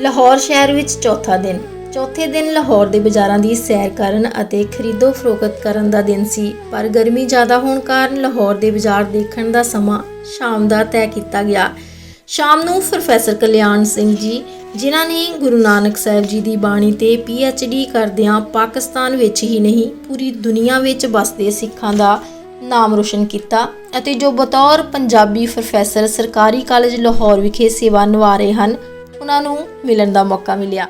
ਲਾਹੌਰ ਸ਼ਹਿਰ ਵਿੱਚ ਚੌਥੇ ਦਿਨ ਲਾਹੌਰ ਦੇ ਬਾਜ਼ਾਰਾਂ ਦੀ ਸੈਰ ਕਰਨ ਅਤੇ ਖਰੀਦੋ ਫਰੋਖਤ ਕਰਨ ਦਾ ਦਿਨ ਸੀ। ਪਰ ਗਰਮੀ ਜ਼ਿਆਦਾ ਹੋਣ ਕਾਰਨ ਲਾਹੌਰ ਦੇ ਬਾਜ਼ਾਰ ਦੇਖਣ ਦਾ ਸਮਾਂ ਸ਼ਾਮ ਦਾ ਤੈਅ ਕੀਤਾ ਗਿਆ। ਸ਼ਾਮ ਨੂੰ ਪ੍ਰੋਫੈਸਰ ਕਲਿਆਣ ਸਿੰਘ ਜੀ, ਜਿਨ੍ਹਾਂ ਨੇ ਗੁਰੂ ਨਾਨਕ ਸਾਹਿਬ ਜੀ ਦੀ ਬਾਣੀ ਤੇ PhD ਕਰਦਿਆਂ ਪਾਕਿਸਤਾਨ ਵਿੱਚ ਹੀ ਨਹੀਂ ਪੂਰੀ ਦੁਨੀਆ ਵਿੱਚ ਵੱਸਦੇ ਸਿੱਖਾਂ ਦਾ ਨਾਮ ਰੋਸ਼ਨ ਕੀਤਾ ਅਤੇ ਜੋ ਬਤੌਰ ਪੰਜਾਬੀ ਪ੍ਰੋਫੈਸਰ ਸਰਕਾਰੀ ਕਾਲਜ ਲਾਹੌਰ ਵਿਖੇ ਸੇਵਾ ਨਿਭਾ ਰਹੇ ਹਨ, ਉਹਨਾਂ ਨੂੰ ਮਿਲਣ ਦਾ ਮੌਕਾ ਮਿਲਿਆ।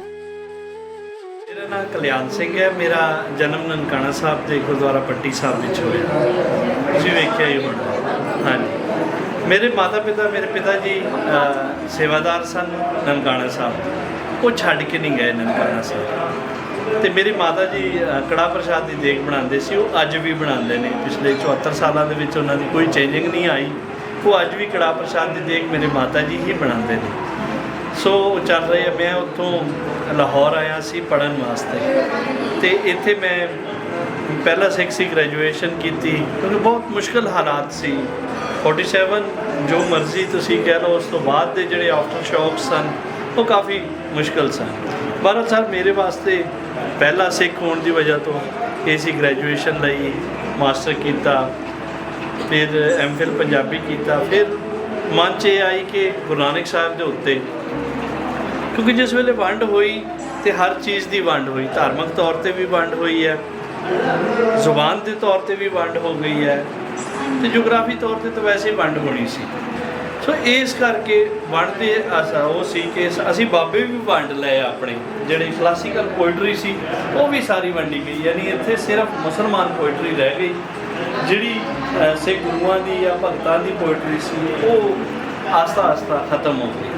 मेरा नाम कल्याण सिंह है। मेरा जन्म ननकाना साहब के गुरुद्वारा पट्टी साहब में होया, तुसीं वेखिया ही होना। हाँ जी, मेरे माता पिता, मेरे पिता जी सेवादार सन ननकाना साहब, वो छड्ड के नहीं गए ननकाना साहब। तो मेरी माता जी कड़ा प्रसाद की देग बनाते सी, वो अज भी बनाते हैं। पिछले 74 सालों के उन्होंने कोई चेंजिंग नहीं आई, वो अज भी कड़ा प्रसाद की देग मेरे माता जी ही बनाते हैं। सो चल रही है। मैं उत्थों लाहौर आया सी पढ़न वास्ते, तो इत्थे मैं पहला सिख सी ग्रैजुएशन की, क्योंकि बहुत मुश्किल हालात सी। 47 जो मर्जी तुसी कह लो, उस तो बाद के जोड़े आफ्टर शॉक सन वो काफ़ी मुश्किल सन। 12 साल मेरे वास्ते पहला सिख होने की वजह तो ये सी। ग्रैजुएशन लई मास्टर किया, फिर MPhil पंजाबी किया, फिर मन च ये आई कि गुरु नानक साहब के उत्ते, क्योंकि जिस वेले वंड हुई तो हर चीज़ की वंड हुई, धार्मिक तौर पर भी वंड हुई है, जुबान के तौर पर भी वंड हो गई है, तो जोग्राफी तौर पर तो वैसे ही वंड होनी सी। सो इस करके वंड के वो सी कि असी बाबे भी वंड लए, अपने जिहड़ी क्लासीकल पोइटरी सी वो भी सारी वंडी गई। यानी इत्थे सिर्फ मुसलमान पोइटरी रह गई, जिहड़ी सिख गुरुआं दी या भगतां दी पोइटरी सी वो आस्ता आस्ता खत्म हो गई।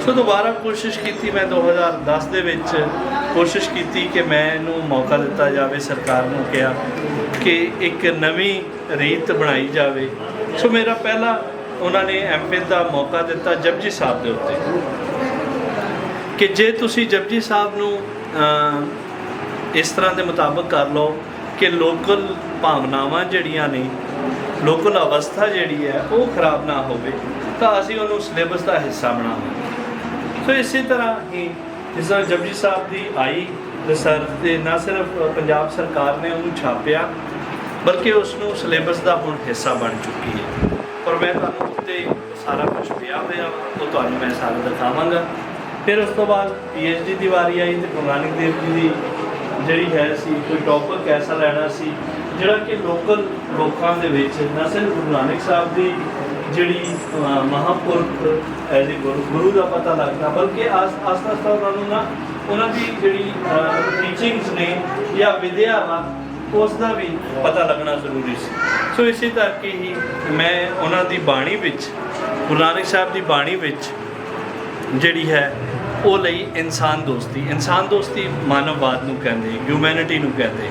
सो दोबारा कोशिश की मैं 2010 दे विच कोशिश की कि मैनू मौका दिता जाए, सरकार नूं कहा कि एक नवी रीत बनाई जाए। सो मेरा पहला उन्होंने MPhil का मौका दिता जपजी साहब के उत्ते कि जे तुसी जपजी साहब नूं इस तरह के मुताबिक कर लो कि लोकल भावनावां जिहड़ियां ने, लोकल अवस्था जिहड़ी है वो खराब ना होवे, तो असीं उहनूं सिलेबस का हिस्सा बनावांगे। सो इसी तरह ही जिस तरह जपजी साहब की आई रिसर्च, ना सिर्फ पंजाब सरकार ने उन्होंने छापिया, बल्कि उसनूं सिलेबस का हुण हिस्सा बन चुकी है। और मैं तुहानूं उत्ते सारा कुछ पिया होया वो तुहानूं मैं सारा दिखावांगा। फिर उस तो बाद PhD की वारी आई, तो गुरु नानक देव जी की जिहड़ी है सी कोई टॉपिक ऐसा लैना सी जिहड़ा कि लोकल लोकां दे विच ना सिर्फ गुरु नानक साहब की जिहड़ी महापुरख एज ए गुरु का पता लगता, बल्कि आस्ता आस्ता उन्होंने ना उन्हों की जिहड़ी टीचिंग्स ने या विद्या वा उसका भी पता लगना जरूरी सी। सो इसी करके ही मैं उन्होंने बाणी विच, गुरु नानक साहब की बाणी विच जिहड़ी है वो लई इंसान दोस्ती मानववाद नूं कहंदे, ह्यूमैनिटी नूं कहंदे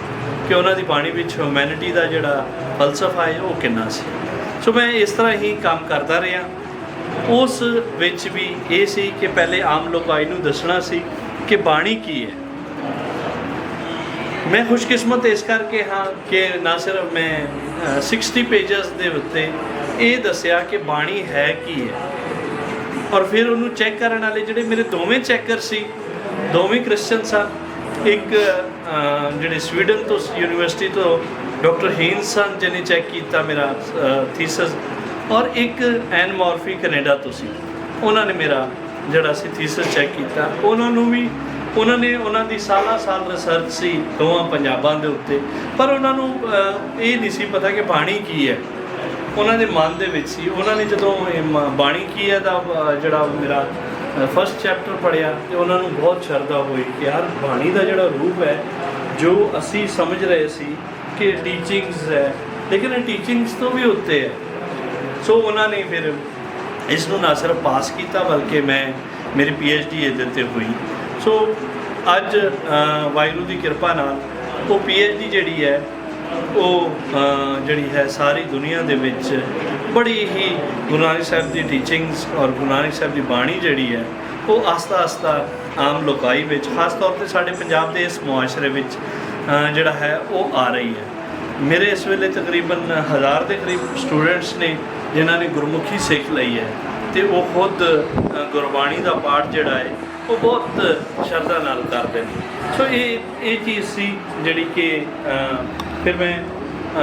कि उन्होंने बाणी विच ह्यूमैनिटी का जिहड़ा फलसफा है वो किन्ना सी। सो मैं इस तरह ही काम करता रहा। उस विच भी ये सी कि पहले आम लोकाई नूं दसना सी कि बाणी की है। मैं खुशकिस्मत इस करके हाँ कि ना सिर्फ मैं 60 पेजेस के उत्ते ये दसिया कि बाणी है की है, और फिर उन्होंने चैक करने वाले जिहड़े मेरे दोवें चैकर सी, दोवें क्रिश्चन सन। एक जिहड़े स्वीडन तो यूनिवर्सिटी तो डॉक्टर हेन्स सन जिन्हें चैक किया मेरा थीसिस, और एक एन मॉर्फी कनेडा तो सी, उन्होंने मेरा जिहड़ा सी थीसिस चैक किया। उन्होंने उन्होंने साल रिसर्च सी दोवां पंजाबां दे उत्ते, पर उन्होंने ये नहीं सी पता कि बाणी की है। उन्होंने मन दे विच सी। उन्होंने जदों बाणी की है दा जिहड़ा मेरा फर्स्ट चैप्टर पढ़िया, तो उन्होंने बहुत शरधा हुई कि यार बाणी का जिहड़ा रूप है जो असी समझ रहे सी कि टीचिंग्स है, लेकिन टीचिंग्स तो भी उत्ते है। सो उन्होंने फिर इसनूं ना सिर्फ पास किया, बल्कि मैं मेरी PhD ये ते हुई। सो अज वाहिगुरू की कृपा नाल वो PhD जिहड़ी है वो जिहड़ी है सारी दुनिया दे विच बड़ी ही गुरु नानक साहब की टीचिंग्स और गुरु नानक साहब की बाणी जिहड़ी है वो आस्ता आस्ता आम लोकाई विच, खास तौर पर साडे पंजाब के इस मुआशरे विच जिहड़ा है वो आ रही है। मेरे इस वेले तकरीबन 1000 के करीब स्टूडेंट्स ने जिन्होंने गुरमुखी सीख लई है, तो वो खुद गुरबाणी का पाठ जिहड़ा है ਉਹ ਬਹੁਤ ਸ਼ਰਧਾ ਨਾਲ ਕਰਦੇ ਨੇ। ਸੋ ਇਹ ਚੀਜ਼ ਸੀ ਜਿਹੜੀ ਕਿ ਫਿਰ ਮੈਂ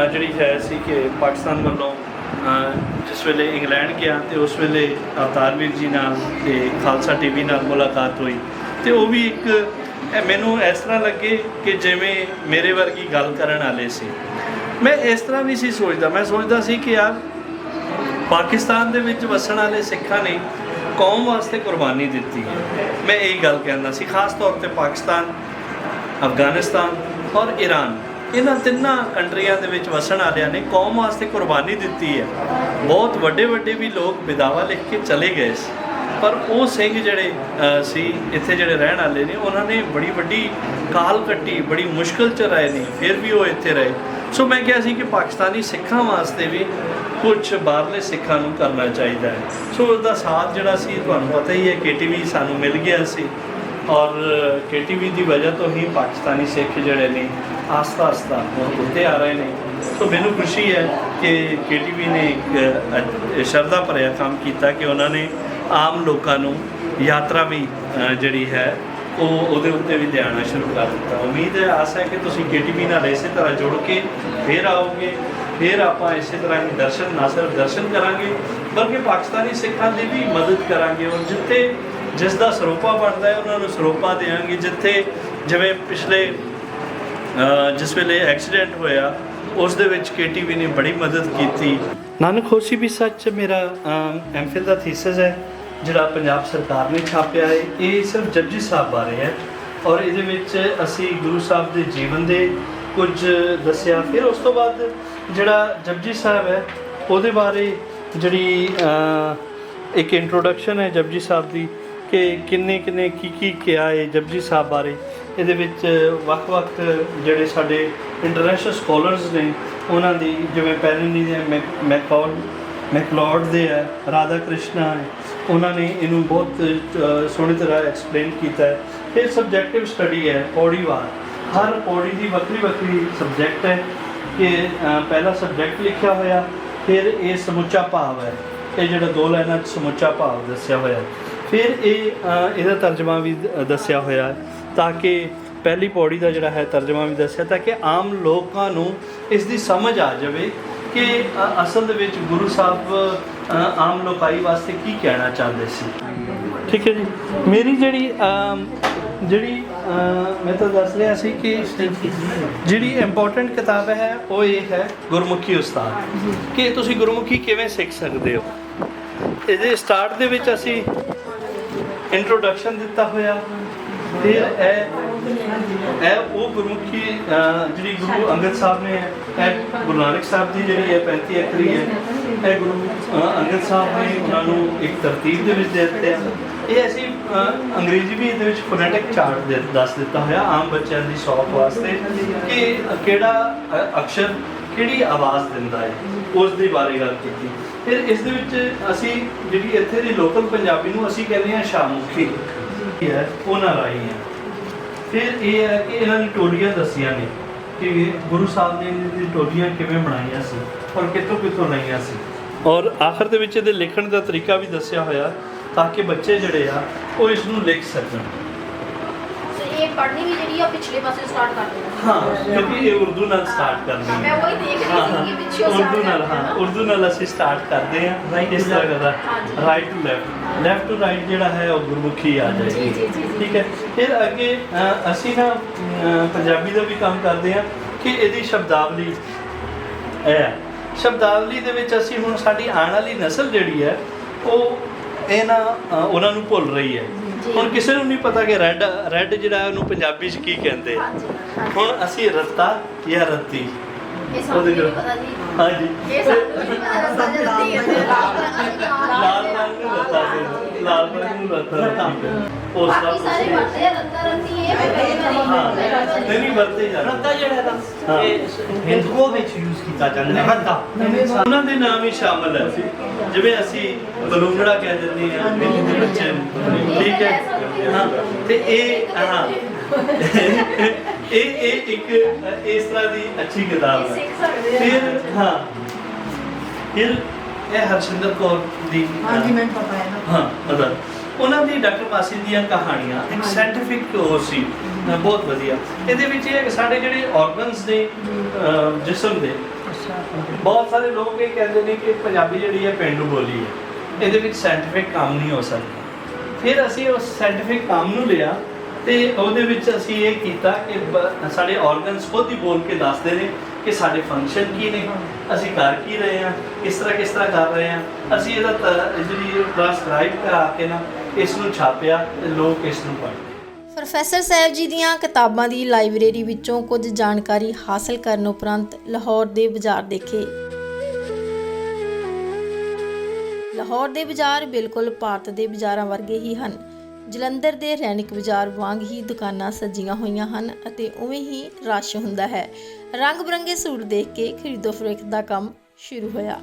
ਜਿਹੜੀ ਹੈ ਸੀ ਕਿ ਪਾਕਿਸਤਾਨ ਵੱਲੋਂ ਜਿਸ ਵੇਲੇ ਇੰਗਲੈਂਡ ਗਿਆ ਤੇ ਉਸ ਵੇਲੇ ਅਵਤਾਰ ਵੀਰ ਜੀ ਨਾਲ ਤੇ ਖਾਲਸਾ ਟੀਵੀ ਨਾਲ ਮੁਲਾਕਾਤ ਹੋਈ ਤੇ ਉਹ ਵੀ ਇੱਕ ਮੈਨੂੰ ਇਸ ਤਰ੍ਹਾਂ ਲੱਗੇ ਕਿ ਜਿਵੇਂ ਮੇਰੇ ਵਰਗੀ ਗੱਲ ਕਰਨ ਵਾਲੇ ਸੀ। ਮੈਂ ਇਸ ਤਰ੍ਹਾਂ ਨਹੀਂ ਸੀ ਸੋਚਦਾ, ਮੈਂ ਸੋਚਦਾ ਸੀ ਕਿ ਯਾਰ ਪਾਕਿਸਤਾਨ ਦੇ ਵਿੱਚ ਵਸਣ ਵਾਲੇ ਸਿੱਖਾਂ ਨੇ ਕੌਮ ਵਾਸਤੇ ਕੁਰਬਾਨੀ ਦਿੱਤੀ ਹੈ। ਮੈਂ ਇਹ ਗੱਲ ਕਹਿੰਦਾ ਸੀ, ਖਾਸ ਤੌਰ ਤੇ ਪਾਕਿਸਤਾਨ, ਅਫਗਾਨਿਸਤਾਨ ਔਰ ਈਰਾਨ, ਇਹਨਾਂ ਤਿੰਨਾਂ ਕੰਟਰੀਆਂ ਦੇ ਵਿੱਚ ਵਸਣ ਵਾਲਿਆਂ ਨੇ ਕੌਮ ਵਾਸਤੇ ਕੁਰਬਾਨੀ ਦਿੱਤੀ ਹੈ। ਬਹੁਤ ਵੱਡੇ ਵੱਡੇ ਵੀ ਲੋਕ ਵਿਦਾਵਾ ਲਿਖ ਕੇ ਚਲੇ ਗਏ ਸੀ, ਪਰ ਉਹ ਸਿੰਘ ਜਿਹੜੇ ਸੀ ਇੱਥੇ ਜਿਹੜੇ ਰਹਿਣ ਵਾਲੇ ਨੇ, ਉਹਨਾਂ ਨੇ ਬੜੀ ਵੱਡੀ ਕਾਲ ਕੱਟੀ, ਬੜੀ ਮੁਸ਼ਕਲ 'ਚ ਰਹੇ ਨੇ, ਫਿਰ ਵੀ ਉਹ ਇੱਥੇ ਰਹੇ। ਸੋ ਮੈਂ ਕਿਹਾ ਸੀ ਕਿ ਪਾਕਿਸਤਾਨੀ ਸਿੱਖਾਂ ਵਾਸਤੇ ਵੀ ਕੁਝ ਬਾਹਰਲੇ ਸਿੱਖਾਂ ਨੂੰ ਕਰਨਾ ਚਾਹੀਦਾ ਹੈ। ਸੋ ਉਸ ਦਾ ਸਾਥ ਜਿਹੜਾ ਸੀ ਤੁਹਾਨੂੰ ਪਤਾ ਹੀ ਹੈ, KTV ਸਾਨੂੰ ਮਿਲ ਗਿਆ ਸੀ ਔਰ KTV ਦੀ ਵਜ੍ਹਾ ਤੋਂ ਹੀ ਪਾਕਿਸਤਾਨੀ ਸਿੱਖ ਜਿਹੜੇ ਨੇ ਆਸਤਾ ਆਸਤਾ ਉੱਤੇ ਆ ਰਹੇ ਨੇ। ਸੋ ਮੈਨੂੰ ਖੁਸ਼ੀ ਹੈ ਕਿ KTV ਨੇ ਇੱਕ ਸ਼ਰਧਾ ਭਰਿਆ ਕੰਮ ਕੀਤਾ ਕਿ ਉਹਨਾਂ ਨੇ ਆਮ ਲੋਕਾਂ ਨੂੰ ਯਾਤਰਾ ਵੀ ਜਿਹੜੀ ਹੈ ਉਹਦੇ ਉੱਤੇ ਵੀ ਲਿਆਉਣਾ ਸ਼ੁਰੂ ਕਰ ਦਿੱਤਾ। ਉਮੀਦ ਹੈ, ਆਸ ਹੈ ਕਿ ਤੁਸੀਂ KTV ਨਾਲ ਇਸੇ ਤਰ੍ਹਾਂ ਜੁੜ ਕੇ ਫਿਰ ਆਓਗੇ, ਫਿਰ ਆਪਾਂ ਇਸੇ ਤਰ੍ਹਾਂ ਹੀ ਦਰਸ਼ਨ, ਨਾ ਸਿਰਫ ਦਰਸ਼ਨ ਕਰਾਂਗੇ ਬਲਕਿ ਪਾਕਿਸਤਾਨੀ ਸਿੱਖਾਂ ਦੀ ਵੀ ਮਦਦ ਕਰਾਂਗੇ ਔਰ ਜਿੱਥੇ ਜਿਸ ਦਾ ਸਰੋਪਾ ਬਣਦਾ ਹੈ ਉਹਨਾਂ ਨੂੰ ਸਰੋਪਾ ਦੇਵਾਂਗੇ। ਜਿੱਥੇ ਜਿਵੇਂ ਪਿਛਲੇ ਜਿਸ ਵੇਲੇ ਐਕਸੀਡੈਂਟ ਹੋਇਆ ਉਸ ਦੇ ਵਿੱਚ KTV ਨੇ ਬੜੀ ਮਦਦ ਕੀਤੀ। ਨਾਨਕ ਹੋਸੀ ਵੀ ਸੱਚ ਮੇਰਾ MPhil ਦਾ ਥੀਸਿਸ ਹੈ ਜਿਹੜਾ ਪੰਜਾਬ ਸਰਕਾਰ ਨੇ ਛਾਪਿਆ ਹੈ। ਇਹ ਸਿਰਫ ਜਪਜੀ ਸਾਹਿਬ ਬਾਰੇ ਹੈ ਔਰ ਇਹਦੇ ਵਿੱਚ ਅਸੀਂ ਗੁਰੂ ਸਾਹਿਬ ਦੇ ਜੀਵਨ ਦੇ ਕੁਝ ਦੱਸਿਆ। ਫਿਰ ਉਸ ਤੋਂ ਬਾਅਦ ਜਿਹੜਾ ਜਪਜੀ ਸਾਹਿਬ ਹੈ ਉਹਦੇ ਬਾਰੇ ਜਿਹੜੀ ਇੱਕ ਇੰਟਰੋਡਕਸ਼ਨ ਹੈ ਜਪਜੀ ਸਾਹਿਬ ਦੀ ਕਿ ਕਿੰਨੇ ਕੀ ਕਿਹਾ ਹੈ ਜਪਜੀ ਸਾਹਿਬ ਬਾਰੇ। ਇਹਦੇ ਵਿੱਚ ਵੱਖ-ਵੱਖ ਜਿਹੜੇ ਸਾਡੇ ਇੰਟਰਨੈਸ਼ਨਲ ਸਕੋਲਰਸ ਨੇ ਉਹਨਾਂ ਦੀ, ਜਿਵੇਂ ਪੈਰਿਨੀ ਦੇ ਮੈਕਲੌਡ ਦੇ ਹੈ, ਰਾਧਾ ਕ੍ਰਿਸ਼ਨਾ ਹੈ, ਉਹਨਾਂ ਨੇ ਇਹਨੂੰ ਬਹੁਤ ਸੋਹਣੀ ਤਰ੍ਹਾਂ ਐਕਸਪਲੇਨ ਕੀਤਾ ਹੈ। ਫਿਰ ਸਬਜੈਕਟਿਵ ਸਟੱਡੀ ਹੈ, ਪੌੜੀਵਾਰ, ਹਰ ਪੌੜੀ ਦੀ ਵੱਖਰੀ ਸਬਜੈਕਟ ਹੈ ਕਿ ਪਹਿਲਾ ਸਬਜੈਕਟ ਲਿਖਿਆ ਹੋਇਆ, ਫਿਰ ਇਹ ਸਮੁੱਚਾ ਭਾਵ ਹੈ, ਇਹ ਜਿਹੜਾ 2 ਲਾਈਨਾਂ 'ਚ ਸਮੁੱਚਾ ਭਾਵ ਦੱਸਿਆ ਹੋਇਆ, ਫਿਰ ਇਹਦਾ ਤਰਜਮਾ ਵੀ ਦੱਸਿਆ ਹੋਇਆ ਤਾਂ ਕਿ ਪਹਿਲੀ ਪੌੜੀ ਦਾ ਜਿਹੜਾ ਹੈ ਤਰਜਮਾ ਵੀ ਦੱਸਿਆ ਤਾਂ ਕਿ ਆਮ ਲੋਕਾਂ ਨੂੰ ਇਸ ਦੀ ਸਮਝ ਆ ਜਾਵੇ ਕਿ ਅਸਲ ਦੇ ਵਿੱਚ ਗੁਰੂ ਸਾਹਿਬ ਆਮ ਲੋਕਾਈ ਵਾਸਤੇ ਕੀ ਕਹਿਣਾ ਚਾਹੁੰਦੇ ਸੀ। ਠੀਕ ਹੈ ਜੀ। ਮੇਰੀ ਜਿਹੜੀ ਮੈਂ ਤਾਂ ਦੱਸ ਰਿਹਾ ਸੀ ਕਿ ਜਿਹੜੀ ਇੰਪੋਰਟੈਂਟ ਕਿਤਾਬ ਹੈ ਉਹ ਇਹ ਹੈ ਗੁਰਮੁਖੀ ਉਸਤਾਦ, ਕਿ ਤੁਸੀਂ ਗੁਰਮੁਖੀ ਕਿਵੇਂ ਸਿੱਖ ਸਕਦੇ ਹੋ। ਇਹਦੇ ਸਟਾਰਟ ਦੇ ਵਿੱਚ ਅਸੀਂ ਇੰਟਰੋਡਕਸ਼ਨ ਦਿੱਤਾ ਹੋਇਆ, ਫਿਰ ਇਹ ਉਹ ਗੁਰਮੁਖੀ ਜਿਹੜੀ ਗੁਰੂ ਅੰਗਦ ਸਾਹਿਬ ਨੇ, ਇਹ ਗੁਰੂ ਨਾਨਕ ਸਾਹਿਬ ਦੀ ਜਿਹੜੀ ਹੈ 35 ਅੱਖਰੀ ਹੈ, ਇਹ ਗੁਰੂ ਅੰਗਦ ਸਾਹਿਬ ਨੇ ਉਹਨਾਂ ਨੂੰ ਇੱਕ ਤਰਤੀਬ ਦੇ ਵਿੱਚ ਦੇ ਦਿੱਤੇ। ਇਹ ਅਸੀਂ ਅੰਗਰੇਜ਼ੀ ਵੀ ਇਹਦੇ ਵਿੱਚ ਫੋਨੈਟਿਕ ਚਾਰਟ ਦੱਸ ਦਿੱਤਾ ਹੋਇਆ ਆਮ ਬੱਚਿਆਂ ਦੀ ਸੌਖ ਵਾਸਤੇ ਕਿ ਕਿਹੜਾ ਅਕਸ਼ਰ ਕਿਹੜੀ ਆਵਾਜ਼ ਦਿੰਦਾ ਹੈ, ਉਸ ਦੇ ਬਾਰੇ ਗੱਲ ਕੀਤੀ। ਫਿਰ ਇਸ ਦੇ ਵਿੱਚ ਅਸੀਂ ਜਿਹੜੀ ਇੱਥੇ ਦੀ ਲੋਕਲ ਪੰਜਾਬੀ ਨੂੰ ਅਸੀਂ ਕਹਿੰਦੇ ਹਾਂ ਸ਼ਾਹਮੁਖੀ ਹੈ, ਉਹਨਾਂ ਰਾਹੀਂ ਹੈ। ਫਿਰ ਇਹ ਹੈ ਕਿ ਇਹਨਾਂ ਦੀ ਟੋਲੀਆਂ ਦੱਸੀਆਂ ਨੇ ਕਿ ਗੁਰੂ ਸਾਹਿਬ ਨੇ ਇਹਨਾਂ ਦੀ ਟੋਲੀਆਂ ਕਿਵੇਂ ਬਣਾਈਆਂ ਸੀ ਔਰ ਕਿੱਥੋਂ ਲਈਆਂ ਸੀ, ਔਰ ਆਖਰ ਦੇ ਵਿੱਚ ਇਹਦੇ ਲਿਖਣ ਦਾ ਤਰੀਕਾ ਵੀ ਦੱਸਿਆ ਹੋਇਆ ਤਾਂ ਕਿ ਬੱਚੇ ਜਿਹੜੇ ਆ ਉਹ ਇਸ ਨੂੰ ਲਿਖ ਸਕਣ। ਇਹ ਪੜ੍ਹਨੀ ਵੀ ਜਿਹੜੀ ਆ ਪਿਛਲੇ ਪਾਸੇ ਸਟਾਰਟ ਕਰ ਦੇਣਾ। ਹਾਂ, ਕਿਉਂਕਿ ਇਹ ਉਰਦੂ ਨਾਲ ਸਟਾਰਟ ਕਰਨੀ ਹੈ। ਮੈਂ ਉਹੀ ਦੇਖ ਰਹੀ ਸੀ ਕਿ ਪਿੱਛੇ ਉਰਦੂ ਨਾਲ, ਹਾਂ ਉਰਦੂ ਨਾਲ ਅਸੀਂ ਸਟਾਰਟ ਕਰਦੇ ਹਾਂ ਇਸ ਤਰ੍ਹਾਂ ਦਾ right to left to right ਜਿਹੜਾ ਹੈ ਉਹ ਗੁਰਮੁਖੀ ਆ ਜਾਏਗੀ। ਠੀਕ ਹੈ। ਫਿਰ ਅੱਗੇ ਅਸੀਂ ਨਾ ਪੰਜਾਬੀ ਦਾ ਵੀ ਕੰਮ ਕਰਦੇ ਹਾਂ ਕਿ ਇਹਦੀ ਸ਼ਬਦਾਵਲੀ ਸ਼ਬਦਾਵਲੀ ਦੇ ਵਿੱਚ ਅਸੀਂ ਹੁਣ ਸਾਡੀ ਆਉਣ ਵਾਲੀ ਨਸਲ ਜਿਹੜੀ ਹੈ ਉਹ ਉਹਨਾਂ ਨੂੰ ਭੁੱਲ ਰਹੀ ਹੈ। ਹੁਣ ਕਿਸੇ ਨੂੰ ਨਹੀਂ ਪਤਾ ਕਿ ਰੈੱਡ ਜਿਹੜਾ ਉਹਨੂੰ ਪੰਜਾਬੀ 'ਚ ਕੀ ਕਹਿੰਦੇ। ਹੁਣ ਅਸੀਂ ਰੱਤਾ ਜਾਂ ਰੱਤੀ ਉਹਦੇ ਕੋਲ ਹਾਂਜੀ ਲਾਲ ਰੰਗ ਨੂੰ ਰੱਤਾ ਦੇ, ਲਾਲ ਰੰਗ ਨੂੰ ਰੱਤਾ ਉਸ ਦਾ ਸਾਰੇ ਵਰਤੇ ਰੱਤਾ ਰੱਤੀ ਇਹ ਨਹੀਂ ਵਰਤੇ ਜਾਂਦਾ ਰੱਤਾ ਜਿਹੜਾ ਦਾ ਇਹ ਹਿੰਦੂਆਂ ਵਿੱਚ ਯੂਜ਼ ਕੀਤਾ ਜਾਂਦਾ ਹੈ। ਰੱਤਾ ਉਹਨਾਂ ਦੇ ਨਾਮ ਹੀ ਸ਼ਾਮਲ ਹੈ, ਜਿਵੇਂ ਅਸੀਂ ਬਲੂੰਗੜਾ ਕਹਿ ਦਿੰਦੇ ਹਾਂ ਦੇ ਬੱਚੇ ਨੂੰ। ਠੀਕ ਹੈ। ਹਾਂ, ਤੇ ਇਹ ਇੱਕ ਇਸ ਤਰ੍ਹਾਂ ਦੀ ਅੱਛੀ ਕਿਤਾਬ ਹੈ। ਫਿਰ ਫਿਰ ਇਹ ਹਰਸ਼ਿੰਦਰ ਕੌਰ ਦੀ, ਹਾਂਜੀ ਮੈਨੂੰ ਪਤਾ ਹੈ ਨਾ। ਹਾਂ ਪਤਾ, ਉਹਨਾਂ ਦੀ ਡਾਕਟਰ ਮਾਸੀ ਦੀਆਂ ਕਹਾਣੀਆਂ ਇੱਕ ਸਾਇੰਟੀਫਿਕ ਉਹ ਸੀ ਬਹੁਤ ਵਧੀਆ। ਇਹਦੇ ਵਿੱਚ ਇਹ ਹੈ ਕਿ ਸਾਡੇ ਜਿਹੜੇ ਆਰਗਨਸ ਨੇ ਜਿਸਮ ਦੇ, ਬਹੁਤ ਸਾਰੇ ਲੋਕ ਇਹ ਕਹਿੰਦੇ ਨੇ ਕਿ ਪੰਜਾਬੀ ਜਿਹੜੀ ਹੈ ਪੇਂਡੂ ਬੋਲੀ ਹੈ, ਇਹਦੇ ਵਿੱਚ ਸਾਇੰਟੀਫਿਕ ਕੰਮ ਨਹੀਂ ਹੋ ਸਕਦਾ। ਫਿਰ ਅਸੀਂ ਉਸ ਸਾਇੰਟੀਫਿਕ ਕੰਮ ਨੂੰ ਲਿਆ ਤੇ ਉਹਦੇ ਵਿੱਚ ਅਸੀਂ ਇਹ ਕੀਤਾ ਕਿ ਸਾਡੇ ਆਰਗਨਸ ਖੁਦ ਹੀ ਬੋਲ ਕੇ ਦੱਸਦੇ ਨੇ ਕਿ ਸਾਡੇ ਫੰਕਸ਼ਨ ਕੀ ਨੇ, ਅਸੀਂ ਕਰ ਕੀ ਰਹੇ ਹਾਂ, ਕਿਸ ਤਰ੍ਹਾਂ ਕਰ ਰਹੇ ਹਾਂ। ਅਸੀਂ ਇਹਦਾ ਜਿਹੜੀ ਟ੍ਰਾਂਸਕ੍ਰਾਈਬ ਕਰਾ ਕੇ ਨਾ ਇਸ ਨੂੰ ਛਾਪਿਆ ਤੇ ਲੋਕ ਇਸ ਨੂੰ ਪੜ੍ਹਦੇ। ਪ੍ਰੋਫੈਸਰ ਸਾਹਿਬ ਜੀ ਦੀਆਂ ਕਿਤਾਬਾਂ ਦੀ ਲਾਇਬ੍ਰੇਰੀ ਵਿੱਚੋਂ ਕੁਝ ਜਾਣਕਾਰੀ ਹਾਸਲ ਕਰਨ ਉਪਰੰਤ ਲਾਹੌਰ ਦੇ ਬਾਜ਼ਾਰ ਦੇਖੇ। ਲਾਹੌਰ ਦੇ ਬਾਜ਼ਾਰ ਬਿਲਕੁਲ ਭਾਰਤ ਦੇ ਬਾਜ਼ਾਰਾਂ ਵਰਗੇ ਹੀ ਹਨ। ਜਲੰਧਰ ਦੇ ਰੈਣਿਕ ਬਾਜ਼ਾਰ ਵਾਂਗ ਹੀ ਦੁਕਾਨਾਂ ਸਜੀਆਂ ਹੋਈਆਂ ਹਨ ਅਤੇ ਉਵੇਂ ਹੀ ਰਸ਼ ਹੁੰਦਾ ਹੈ। ਰੰਗ ਬਰੰਗੇ ਸੂਟ ਦੇਖ ਕੇ ਖਰੀਦੋ ਫਰੋਖਤ ਦਾ ਕੰਮ ਸ਼ੁਰੂ ਹੋਇਆ।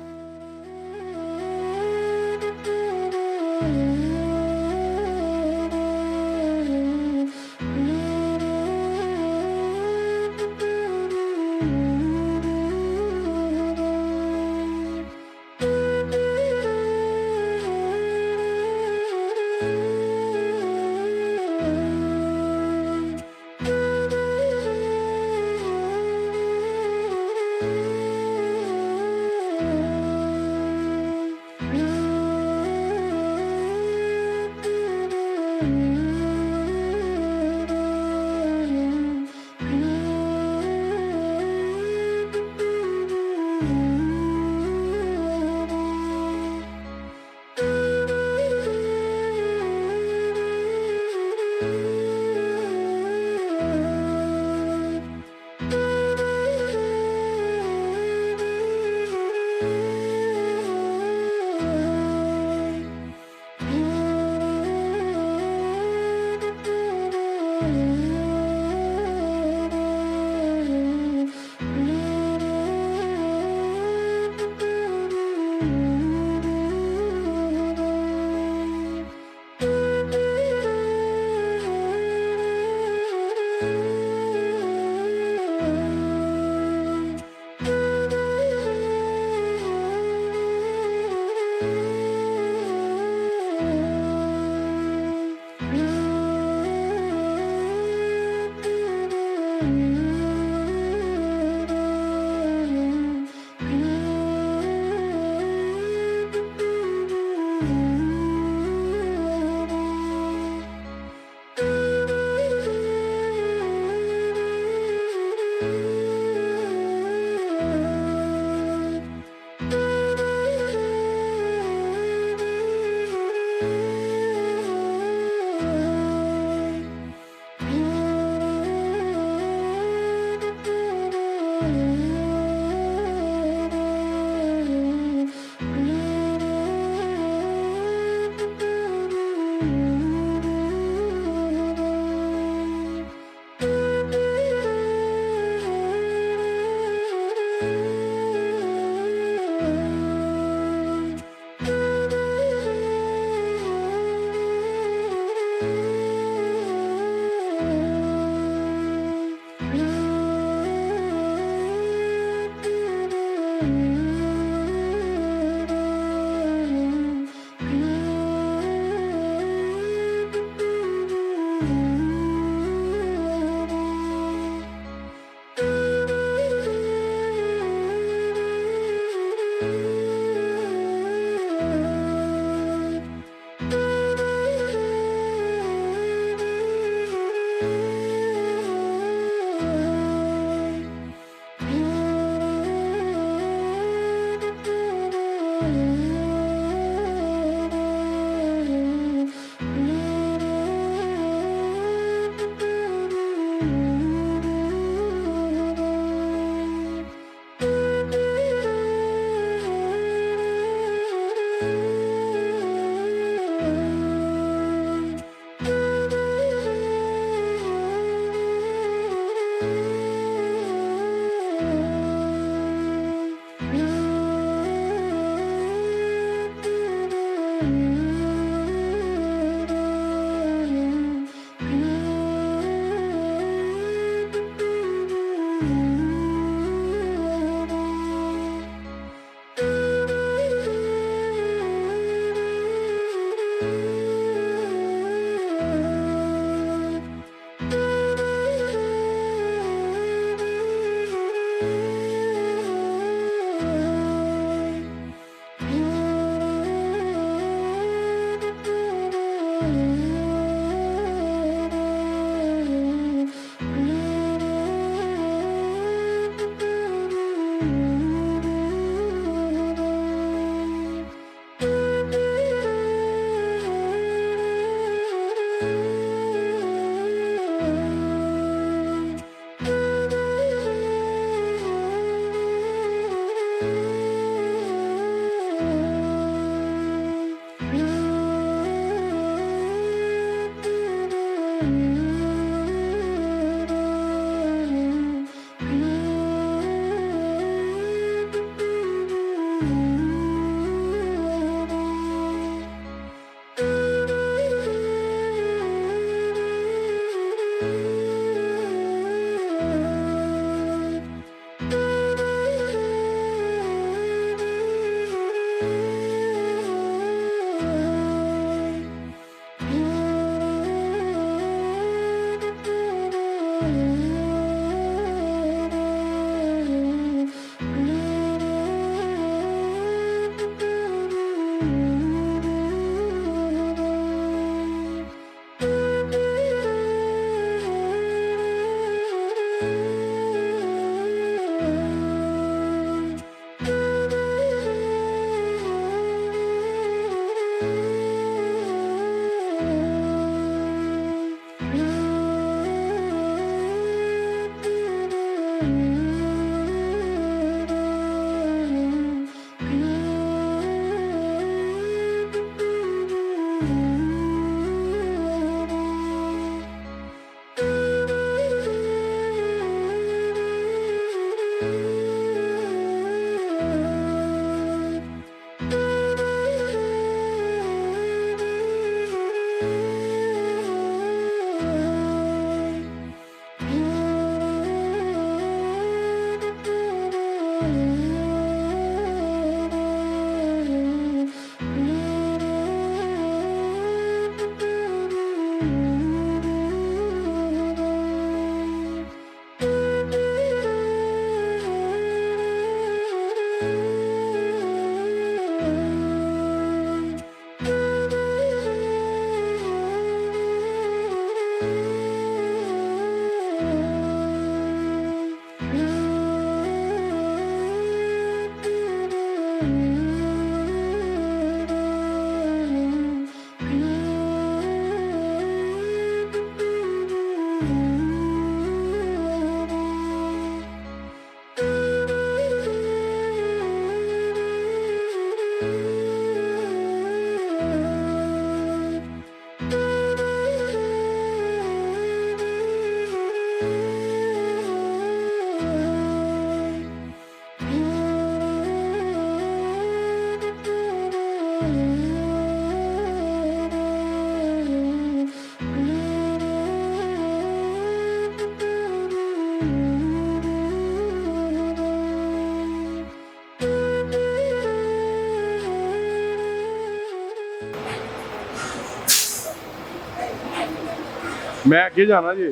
मैं अगे जाना जी।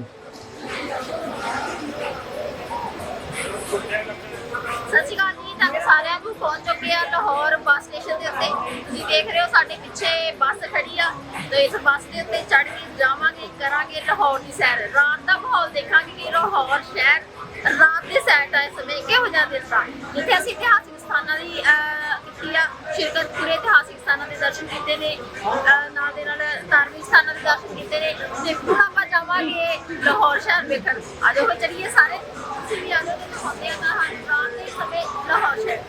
ਸਤਿ ਸ਼੍ਰੀ ਅਕਾਲ ਜੀ, ਤੁਹਾਨੂੰ ਸਾਰਿਆਂ ਨੂੰ ਪਹੁੰਚ ਚੁੱਕੇ ਆ ਲਾਹੌਰ ਬੱਸ ਸਟੇਸ਼ਨ ਦੇ ਉੱਤੇ। ਤੁਸੀਂ ਦੇਖ ਰਹੇ ਹੋ ਸਾਡੇ ਪਿੱਛੇ ਬੱਸ ਖੜੀ ਆ, ਤੇ ਇਸ ਬੱਸ ਦੇ ਉੱਤੇ ਚੜ੍ਹ ਕੇ ਜਾਵਾਂਗੇ, ਕਰਾਂਗੇ ਲਾਹੌਰ ਦੀ ਸੈਰ। ਰਾਤ ਦਾ ਮਾਹੌਲ ਦੇਖਾਂਗੇ ਕਿ ਲਾਹੌਰ ਸ਼ਹਿਰ ਰਾਤ ਦੇ ਸੈਰ ਦਾ ਇਸ ਸਮੇਂ ਕਿਹੋ ਜਿਹਾ ਦਿਸਦਾ, ਜਿੱਥੇ ਅਸੀਂ ਇਤਿਹਾਸਿਕ ਸਥਾਨਾਂ ਦੀ ਕੀਤੀ ਆ ਸ਼ਿਰਕਤ, ਪੂਰੇ ਇਤਿਹਾਸਿਕ ਸਥਾਨਾਂ ਦੇ ਦਰਸ਼ਨ ਕੀਤੇ ਨੇ, ਨਾਲ ਦੇ ਨਾਲ ਧਾਰਮਿਕ ਸਥਾਨਾਂ ਦੇ ਦਰਸ਼ਨ ਕੀਤੇ ਨੇ, ਤੇ ਹੁਣ ਆਪਾਂ ਜਾਵਾਂਗੇ ਲਾਹੌਰ ਸ਼ਹਿਰ ਵੇਖਣ। ਅੱਜ ਉਹ ਚੱਲੀਏ ਸਾਰੇ, ਤੁਸੀਂ ਵੀ ਆਜੋ ਤੇ ਦਿਖਾਉਂਦੇ ਆ ਤੁਹਾਨੂੰ ਰਾਤ ਦੇ ਸਮੇਂ ਲਾਹੌਰ ਸ਼ਹਿਰ।